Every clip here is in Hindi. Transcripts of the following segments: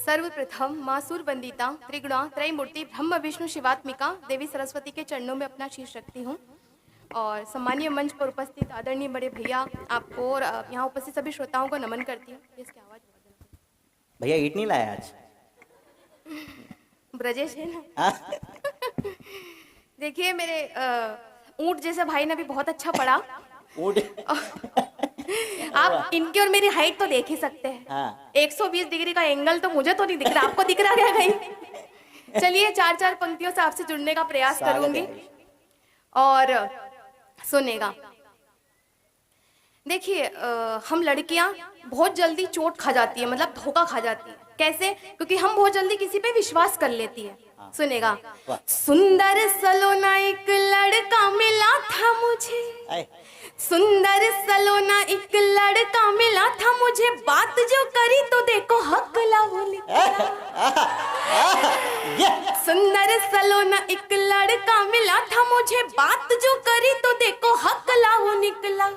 सर्वप्रथम माँ सूरवंदिता त्रिगुणा त्रयमूर्ति ब्रह्म विष्णु शिवात्मिका देवी सरस्वती के चरणों में अपना शीश रखती हूँ। और सम्मानीय मंच पर उपस्थित आदरणीय बड़े भैया आपको और यहाँ उपस्थित सभी श्रोताओं को नमन करती हूँ। इसकी आवाज़ भैया ईट नहीं लाया आज? ब्रजेश है ना। देखिए मेरे ऊँट जैसे भाई ने भी बहुत अच्छा पढ़ा। ऊँट आप इनकी और मेरी हाइट तो देख ही सकते हैं। हाँ। 120 डिग्री का एंगल तो मुझे तो नहीं दिख रहा, आपको दिख रहा क्या कहीं? चलिए चार चार पंक्तियों से आपसे जुड़ने का प्रयास करूंगी और सुनेगा। देखिए हम लड़कियां बहुत जल्दी चोट खा जाती है, मतलब धोखा खा जाती है। कैसे? क्योंकि हम बहुत जल्दी किसी पे विश्वास कर लेती है। सुनेगा। सुंदर सलोना एक लड़का मिला था मुझे, सुंदर सलोना एक लड़का मिला था मुझे, बात जो करी तो देखो हकला वो निकला। सुंदर सलोना एक लड़का मिला था मुझे, बात जो करी तो देखो हकला वो निकला।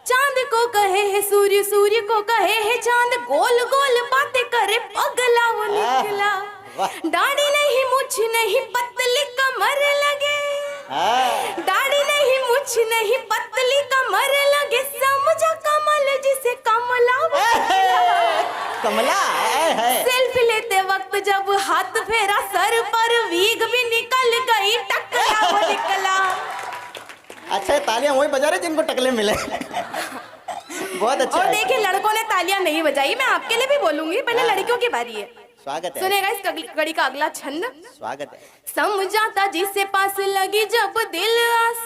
चांद को कहे है सूर्य, सूर्य को कहे है चांद, गोल गोल बातें करे पगला वो निकला। दाढ़ी नहीं मुछ नहीं पतली कमर लगे, दाढ़ी नहीं मुछ नहीं पतली कमर लगे, समझा कमल जिसे कमला कमला सेल्फी लेते वक्त जब हाथ फेरा सर पर वीग भी निकल गई, टकला वो निकला। अच्छा तालियां वही बजा रहे जिनको टकले मिले। बहुत अच्छा। और देखिए लड़कों ने तालियां नहीं बजाई, मैं आपके लिए भी बोलूंगी, पहले लड़कियों की बारी है। स्वागत है। सुनेगा इस कड़ी का अगला छंद। स्वागत है। समझाता जिससे पास लगी जब दिल आस,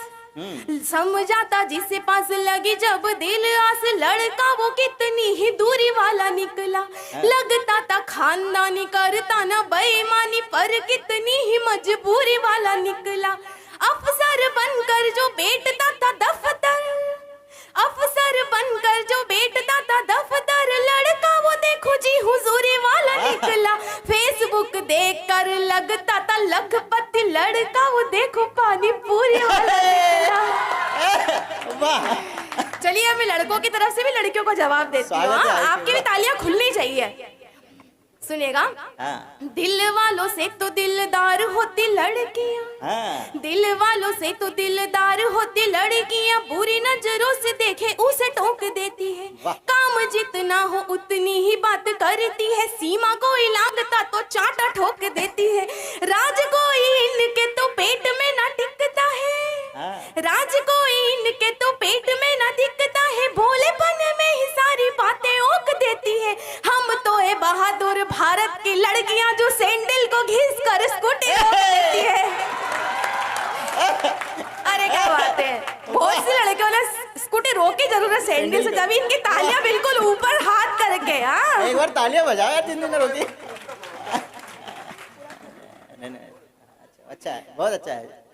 समझाता जिससे पास लगी जब दिल आस, लड़का वो कितनी ही दूरी वाला निकला। लगता था खानदानी करता ना बेईमानी, पर कितनी ही मजबूरी वाला निकला। अफसर बनकर जो बैठता था दफ्तर, अफसर बनकर जो बैठता था दफ्तर, लड़का वो देखो जी हुजूरी वाला निकला। फेसबुक देखकर लगता था लखपति, लड़का वो देखो पानी पूरी वाला निकला। चलिए मैं लड़कों की तरफ से भी लड़कियों को जवाब देती हूँ। आपकी भी तालियां खुलनी चाहिए। सुनेगा। दिल वालों से तो दिलदार होती लड़कियां, दिल वालों से तो दिलदार होती लड़कियां, बुरी नजरों से देखे उसे टोक देती है। काम जितना हो उतनी ही बात करती है, सीमा कोई लागता तो चाटा ठोक देती है। राज कोई इनके तो पेट में ना टिकता है, राज कोई इनके तो पेट में ना दिखता है, भोलेपन में ही सारी बातें ओक देती है। हम तो है बहादुर भारत की लड़कियां जो सैंडल को घिस कर स्कूटी रोक देती है। अरे क्या बात है, बहुत सी लड़कियों ने स्कूटी रोकी जरूर है सैंडल से, जब इनकी तालियां बिल्कुल ऊपर हाथ करके। एक बार तालियां बजाओ यार जिन ने रोकी। अच्छा है, बहुत अच्छा है।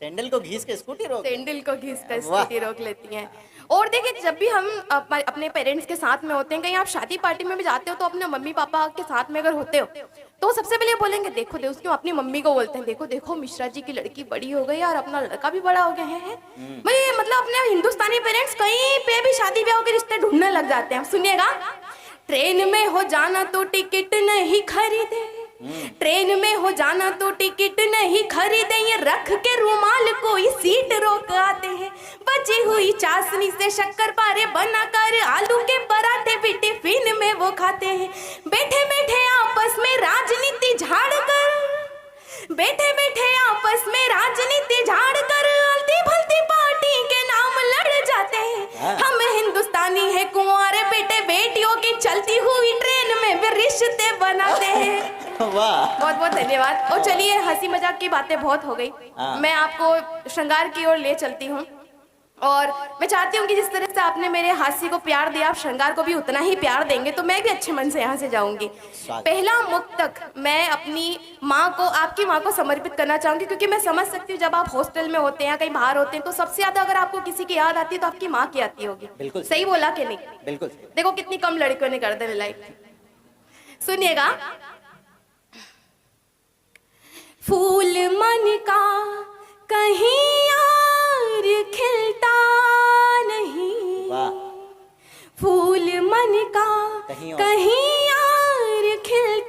सैंडल को घिस के स्कूटी रोक, सैंडल को घिस कर स्कूटी रोक लेती हैं। और देखिए जब भी हम अपने पेरेंट्स के साथ में होते हैं, कहीं आप शादी पार्टी में भी जाते हो तो अपने मम्मी पापा के साथ में अगर होते हो तो सबसे पहले बोलेंगे देखो देखो, उसकी अपनी मम्मी को बोलते हैं देखो देखो मिश्रा जी की लड़की बड़ी हो गई और अपना लड़का भी बड़ा हो गया है। भाई मतलब अपने हिंदुस्तानी पेरेंट्स कहीं पे भी शादी ब्याह के रिश्ते ढूंढने लग जाते हैं। सुनिएगा। ट्रेन में हो जाना तो टिकट नहीं खरीदे, ट्रेन में हो जाना तो टिकट नहीं खरीदे, ये रख के रुमाल कोई सीट रोक आते हैं। बची हुई चाशनी से शक्कर पारे बनाकर आलू के पराठे भी टिफिन में वो खाते हैं। बैठे बैठे आपस में राजनीति झाड़ कर, बैठे बैठे आपस में राजनीति झाड़ कर अलती भलती पार्टी के नाम लड़ जाते हैं। हम हिंदुस्तानी है कुंवारे बेटे बेटियों की चलती हुई ट्रेन में भी रिश्ते बनाते हैं। वाह, बहुत बहुत धन्यवाद। और चलिए हंसी मजाक की बातें बहुत हो गई, मैं आपको श्रृंगार की ओर ले चलती हूँ। और मैं चाहती हूँ कि जिस तरह से आपने मेरे हास्य को प्यार दिया, आप श्रृंगार को भी उतना ही प्यार देंगे तो मैं भी अच्छे मन से यहाँ से जाऊंगी। पहला मुक्तक मैं अपनी माँ को, आपकी माँ को समर्पित करना चाहूंगी, क्योंकि मैं समझ सकती हूँ जब आप हॉस्टल में होते हैं, कहीं बाहर होते हैं, तो सबसे ज्यादा अगर आपको किसी की याद आती है तो आपकी माँ की आती होगी। बिल्कुल सही बोला कि नहीं? बिल्कुल। देखो कितनी कम लड़कियों ने कर दे लाइक। सुनिएगा। फूल मन का कहीं यार खिलता नहीं, फूल मन का कहीं यार खिलता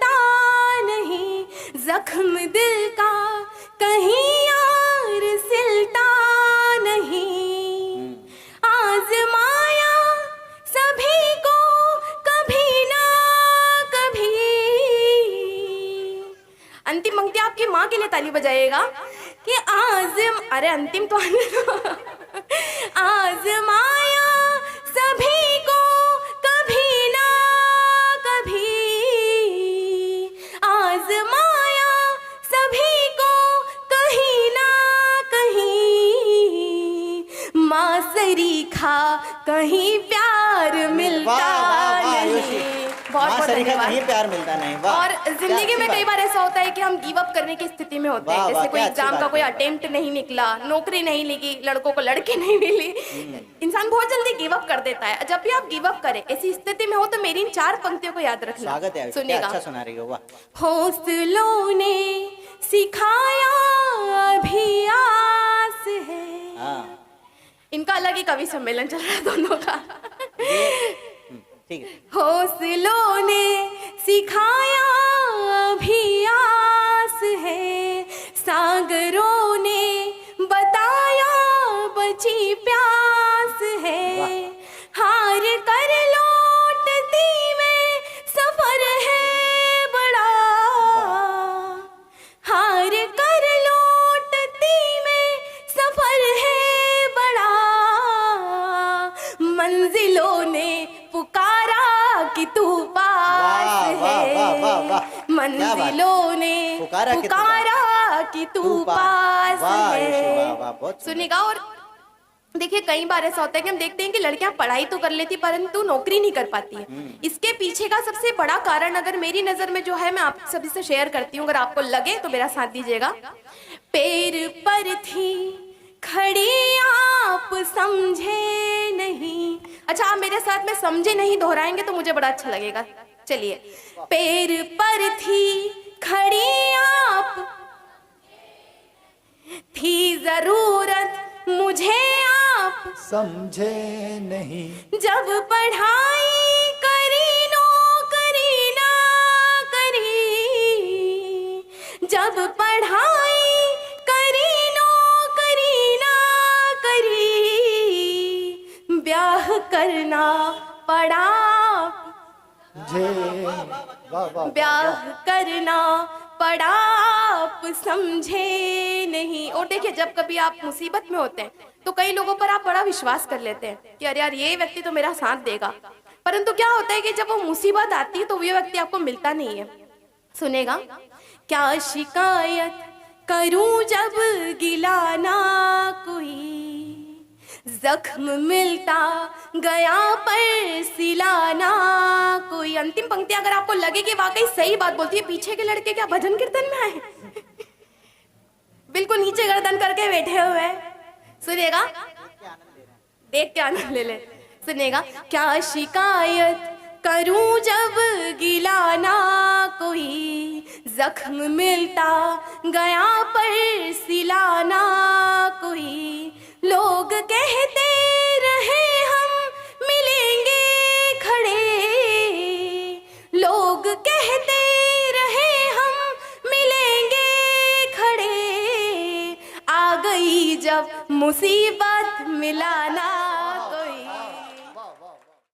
जख्म दिल का कहीं यार सिलता नहीं, आजमाया सभी को कभी ना कभी। अंतिम पंक्ति आपकी माँ के लिए ताली बजाइएगा कि अरे अंतिम तो आजमाया सभी को कभी ना कभी, आजमाया सभी को कहीं ना कहीं, माँ सरीखा कहीं प्यार मिलता नहीं। बहुत बहुत धन्यवाद। कहीं प्यार मिलता नहीं। वाह, और जिंदगी में कई बार ऐसा होता है कि हम गिव अप करने की स्थिति में होते हैं, जैसे कोई एग्जाम का कोई अटेम्प्ट नहीं निकला, नौकरी नहीं लगी, लड़कों को लड़की नहीं मिली, इंसान बहुत जल्दी गिव अप कर देता है। जब भी आप गिव अप करें, ऐसी स्थिति में हो, तो मेरी इन 4 पंक्तियों को याद रखना। स्वागत है, सुनिएगा। अच्छा सुना रही हो। वाह। हौसलों ने सिखाया अभी आस है। हाँ, इनका अलग ही कवि सम्मेलन चल रहा है दोनों का। ठीक है। हौसलों ने सिखाया अभी आस है, सागरों ने बताया बची प्यास है, हार कर लौटती में सफर है बड़ा, हार कर लौटती में सफर है बड़ा, मंजिलों ने पुकारा कि तू पास है, मंजिलों ने पुकारा कि तू पास है। सुनिएगा। और देखिए, कई बार ऐसा होता है कि हम देखते हैं कि लड़कियां पढ़ाई तो कर लेती परंतु नौकरी नहीं कर पाती है। इसके पीछे का सबसे बड़ा कारण अगर मेरी नजर में जो है, मैं आप सभी से शेयर करती हूँ, अगर आपको लगे तो मेरा साथ दीजिएगा। पैर पर थी खड़ी आप समझे नहीं। अच्छा, आप मेरे साथ में समझे नहीं दोहराएंगे तो मुझे बड़ा अच्छा लगेगा। चलिए। पैर पर थी खड़ी आप, थी जरूरत मुझे आप समझे नहीं, जब पढ़ाई करी नौकरी ना करी, जब पढ़ाई करी नौकरी ना करी, ब्याह करना पड़ा ब्याह करना पड़ा आप समझे नहीं। और देखिए, जब कभी आप मुसीबत में होते हैं तो कई लोगों पर आप बड़ा विश्वास कर लेते हैं कि अरे यार, ये व्यक्ति तो मेरा साथ देगा, परंतु क्या होता है कि जब वो मुसीबत आती है तो वो व्यक्ति आपको मिलता नहीं है। सुनेगा। क्या शिकायत करूं जब गिला ना कोई, जख्म मिलता गया पर सिलाना कोई। अंतिम पंक्ति अगर आपको लगे कि वाकई सही बात बोलती है, पीछे के लड़के क्या भजन कीर्तन में आए बिल्कुल नीचे गर्दन करके बैठे हुए हैं। सुनेगा। देख के आनंद ले ले। सुनेगा। क्या शिकायत करूं जब गिला ना कोई, जख्म मिलता गया पर सिलाना कोई, लोग कहते रहे हम मिलेंगे खड़े, लोग कहते रहे हम मिलेंगे खड़े, आ गई जब मुसीबत मिलाना